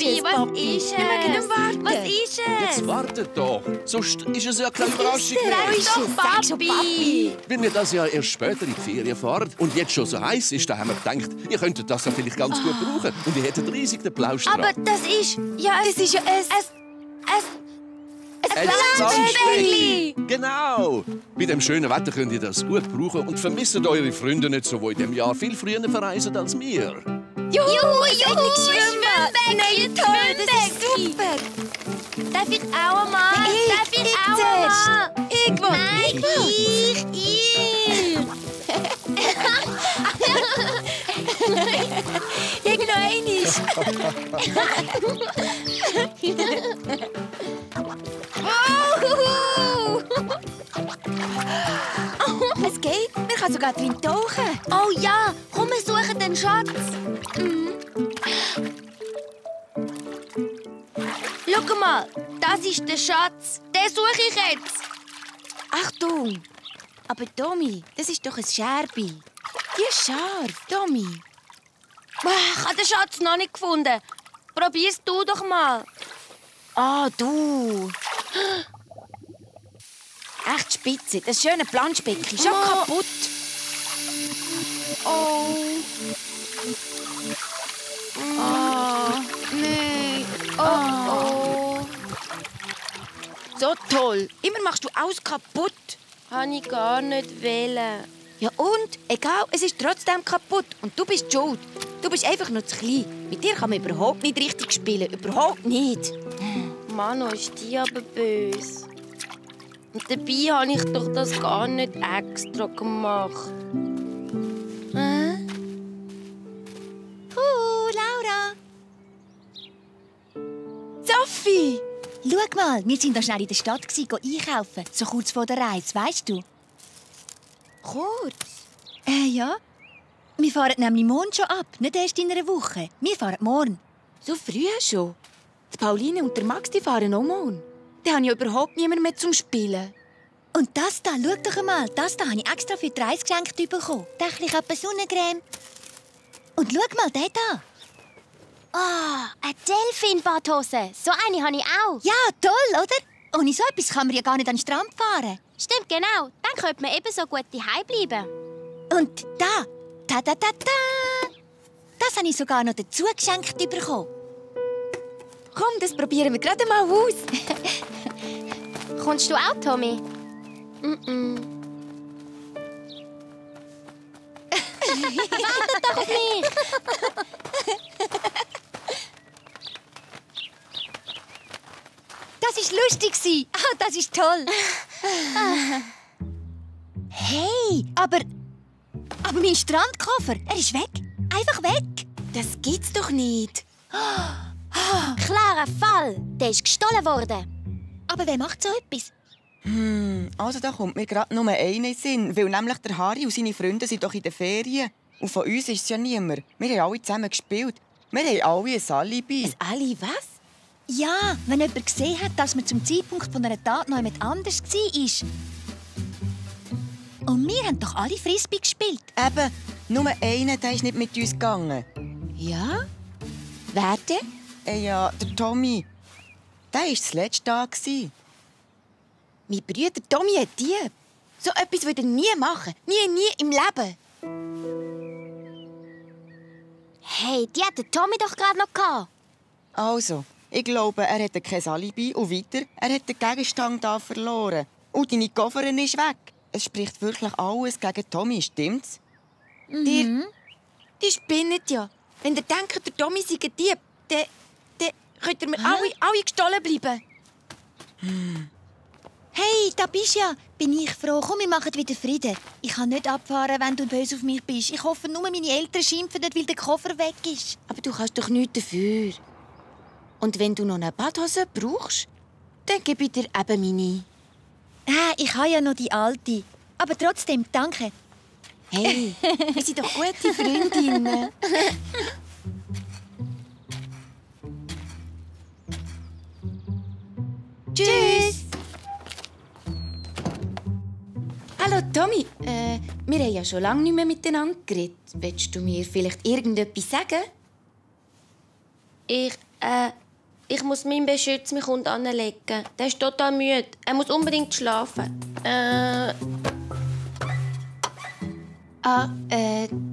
ist es, Papi? Was ist es? Wir mögen nicht warten. Was ist es? Jetzt wartet doch. Sonst ist es ja keine Überraschung mehr. Wo ist es? Sag schon, Papi. Wenn wir das ja erst später in die Ferien fahren und jetzt schon so heiß ist, dann haben wir gedacht, ihr könntet das ja vielleicht ganz gut brauchen. Und ihr hättet riesig den Plausch dran. Aber das ist... Ja, Das ist ja ein Ein Planschbeckli. Genau. Bei dem schönen Wetter könnt ihr das gut brauchen und vermisst eure Freunde nicht so, die in diesem Jahr viel früher verreisen als wir. Juhu, Nein, toll, das ist super. Darf ich auch einmal? Darf ich auch einmal? Irgendwo. Nein, ich. Irgendwo einiges. Es geht. Man kann sogar drin tauchen. Oh ja, komm, wir suchen den Schatz. Schau mal, das ist der Schatz. Den suche ich jetzt. Achtung. Aber Tommy, das ist doch ein Scherbi. Die ist scharf, Tommy. Ich habe den Schatz noch nicht gefunden. Probier's du doch mal. Ah, du. Echt spitze. Das schöne Planschbecken ist schon kaputt. Oh. Nein. Oh. So toll. Immer machst du alles kaputt. Habe ich gar nicht wollen. Ja und? Egal, es ist trotzdem kaputt. Und du bist schuld. Du bist einfach noch zu klein. Mit dir kann man überhaupt nicht richtig spielen. Überhaupt nicht. Mano, ist die aber böse. Und dabei habe ich doch das gar nicht extra gemacht. Laura. Sophie. Schau mal, wir sind da schnell in der Stadt einkaufen. So kurz vor der Reise, weißt du? Kurz? Ja. Wir fahren nämlich morgen schon ab, nicht erst in einer Woche. Wir fahren morgen. So früh schon? Die Pauline und der Max die fahren auch morgen. Da habe ich überhaupt niemand mehr zum Spielen. Und das da, schau doch einmal, das da habe ich extra für die Reise geschenkt bekommen. Täglich etwas Sonnencreme. Und schau mal, der da. Eine Delfin-Badhose. So eine habe ich auch. Ja, toll, oder? Ohne so etwas kann man ja gar nicht an den Strand fahren. Stimmt, genau. Dann könnte man ebenso gut daheim bleiben. Und da, das habe ich sogar noch dazu geschenkt bekommen. Komm, das probieren wir gerade mal aus. Kommst du auch, Tommy? Wartet doch auf mich. Das war lustig. Das ist toll. Hey, aber mein Strandkoffer, er ist weg. Einfach weg. Das gibt's doch nicht. Klarer Fall. Der ist gestohlen worden. Aber wer macht so etwas? Also da kommt mir gerade nur einer in den Sinn, weil nämlich der Harry und seine Freunde sind doch in den Ferien. Und von uns ist es ja niemand. Wir haben alle zusammen gespielt. Wir haben alle ein Alibi. Ali, was? Ja, wenn jemand gesehen hat, dass man zum Zeitpunkt von einer Tat noch jemand anders war. Und wir haben doch alle Frisbee gespielt. Eben, nur einer, der ist nicht mit uns gegangen. Ja? Wer denn? Ja, der Tommy. Der war das letzte da. Mein Bruder Tommy hat Dieb. So etwas würde er nie machen. Nie im Leben. Hey, die hat der Tommy doch gerade noch gehabt. Also, ich glaube, er hatte kein Alibi und weiter, er hat den Gegenstand da verloren. Und deine Kofferin ist weg. Es spricht wirklich alles gegen Tommy, stimmt's? Die spinnen ja. Wenn ihr denkt, der Tommy sei ein Dieb, dann könnt ihr mir alle gestohlen bleiben. Hey, da bist du ja. Bin ich froh. Komm, wir machen wieder Frieden. Ich kann nicht abfahren, wenn du böse auf mich bist. Ich hoffe, nur meine Eltern schimpfen nicht, weil der Koffer weg ist. Aber du kannst doch nichts dafür. Und wenn du noch eine Badhose brauchst, dann gebe ich dir eben meine. Ich habe ja noch die alte. Aber trotzdem, danke. Hey, wir sind doch gute Freundinnen. Tschüss. Hallo Tommy, wir haben ja schon lange nicht mehr miteinander geredet. Willst du mir vielleicht irgendetwas sagen? Ich Ich muss meinen Beschütz mich unten anlegen. Der ist total müde. Er muss unbedingt schlafen.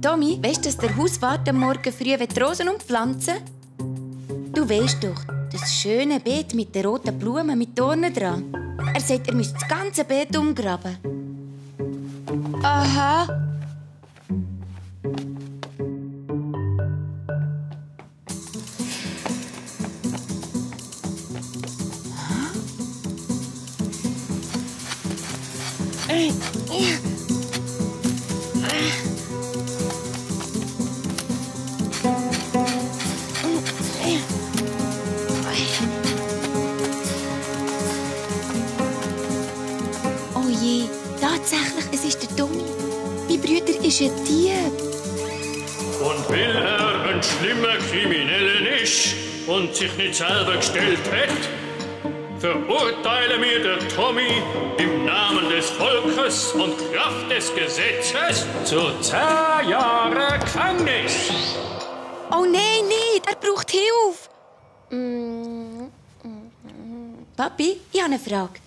Tommy, weißt du, dass der Hauswart am Morgen früh die Rosen umpflanzen will? Du weißt doch, das schöne Beet mit den roten Blumen mit Dornen dran. Er sagt, er müsste das ganze Beet umgraben. Aha. Oh je, tatsächlich, es ist der Tommy. Mein Bruder ist ein Dieb. Und weil er ein schlimmer Krimineller ist und sich nicht selber gestellt hat, verurteilen wir den Tommy im Namen des Volkes und Kraft des Gesetzes zu 10 Jahren Gefängnis. Oh nein, nicht, er braucht Hilfe. Papi, ich habe eine Frage.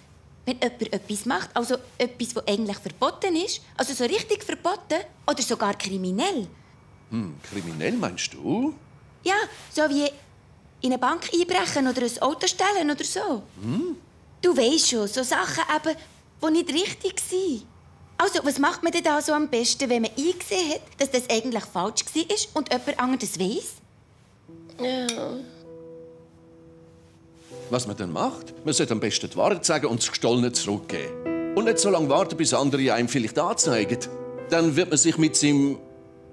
Wenn jemand etwas macht, also etwas, das eigentlich verboten ist, also so richtig verboten oder sogar kriminell. Kriminell meinst du? Ja, so wie in eine Bank einbrechen oder ein Auto stehlen oder so. Du weisst schon, so Sachen eben, die nicht richtig sind. Also, was macht man denn da so am besten, wenn man eingesehen hat, dass das eigentlich falsch war und jemand anderes weiss? Ja. Was man dann macht? Man sollte am besten die Wahrheit sagen und das Gestohlene zurückgeben. Und nicht so lange warten, bis andere einem vielleicht anzeigen. Dann wird man sich mit seinem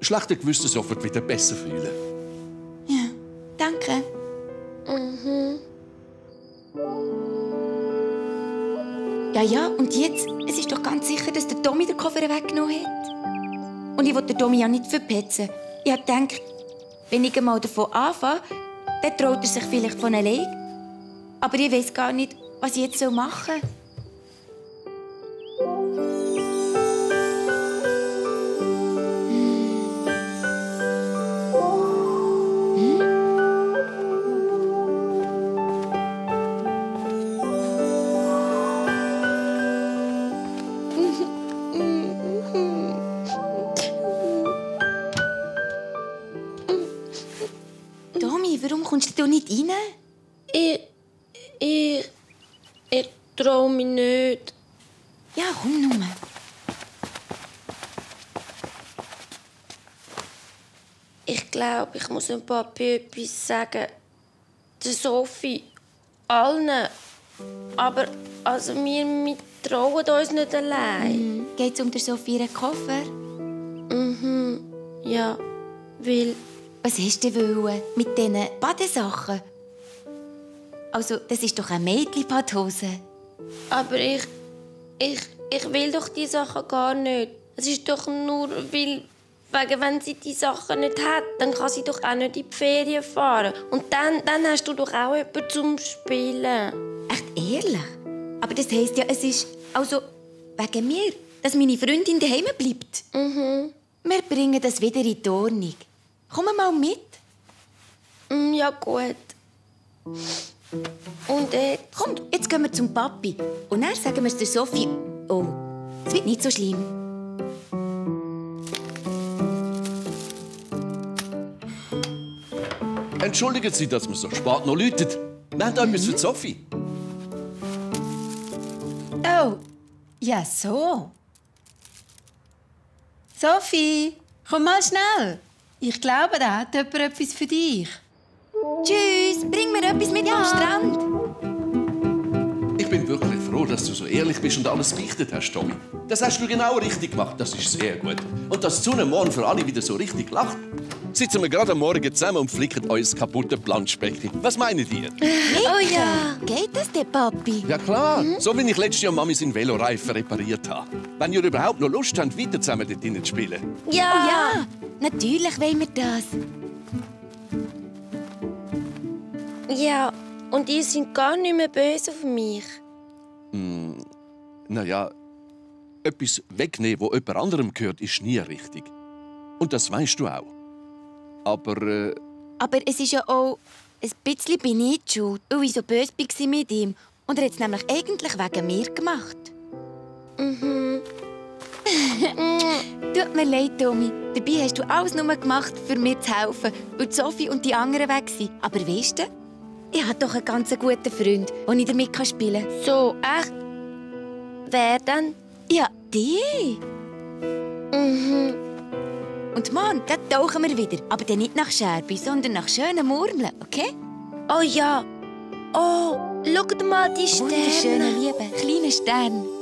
schlechten Gewissen sofort wieder besser fühlen. Ja, danke. Ja, und jetzt? Es ist doch ganz sicher, dass der Tommy den Koffer weggenommen hat. Und ich will den Tommy ja nicht verpetzen. Ich habe gedacht, wenn ich einmal davon anfange, dann traut er sich vielleicht von allein. Aber ich weiss gar nicht, was ich jetzt machen soll. Tommy, warum kommst du nicht rein? Ich traue mich nicht. Ja, komm nur. Ich glaube, ich muss dem Papi etwas sagen. Der Sophie. Allen. Aber also wir trauen uns nicht allein. Geht's um den Sophie ihren Koffer? Ja, weil... Was hast du wollen mit diesen Badesachen? Also, das ist doch eine Mädchenbadhose. Aber ich will doch die Sachen gar nicht. Es ist doch nur, weil... Wegen, wenn sie die Sachen nicht hat, dann kann sie doch auch nicht in die Ferien fahren. Und dann hast du doch auch jemanden zum Spielen. Echt ehrlich? Aber das heisst ja, es ist also wegen mir, dass meine Freundin daheim bleibt. Wir bringen das wieder in die Ordnung. Komm mal mit. Ja, gut. Und jetzt? Komm, jetzt gehen wir zum Papi. Und dann sagen wir es der Sophie. Oh, es wird nicht so schlimm. Entschuldigen Sie, dass man so spät noch läutet. Wir haben da etwas für die Sophie. Oh, ja so. Sophie, komm mal schnell. Ich glaube, da hat jemand etwas für dich. Tschüss, bring mir etwas mit am Strand. Ich bin wirklich froh, dass du so ehrlich bist und alles beichtet hast, Tommy. Das hast du genau richtig gemacht. Das ist sehr gut. Und dass die Sonne morgen für alle wieder so richtig lacht. Sitzen wir gerade am Morgen zusammen und flicken uns kaputte Planschbecken. Was meinen ihr? Oh ja, geht das, der Papi? Ja klar, so wie ich letztes Jahr Mami seinen Veloreifen repariert habe. Wenn ihr überhaupt noch Lust habt, weiter zusammen dort drinnen zu spielen. Ja. Ja, natürlich wollen wir das. Ja, und ihr seid gar nicht mehr böse auf mich. Naja, etwas wegnehmen, wo jemand anderem gehört, ist nie richtig. Und das weißt du auch. Aber Aber es ist ja auch ein bisschen bin ich die schuld, weil ich so böse war mit ihm. Und er hat es nämlich eigentlich wegen mir gemacht. Tut mir leid, Tommy. Dabei hast du alles nur gemacht, für mir zu helfen, weil Sophie und die anderen weg sind. Aber weisst du, ich habe doch einen ganz guten Freund, den ich damit spielen kann. So, echt? Wer denn? Ja, die. Und morgen, dann tauchen wir wieder. Aber dann nicht nach Scherbi, sondern nach schönen Murmeln, okay? Oh ja. Oh, schaut mal die Sterne. Wunderschöne, liebe, kleine Sterne.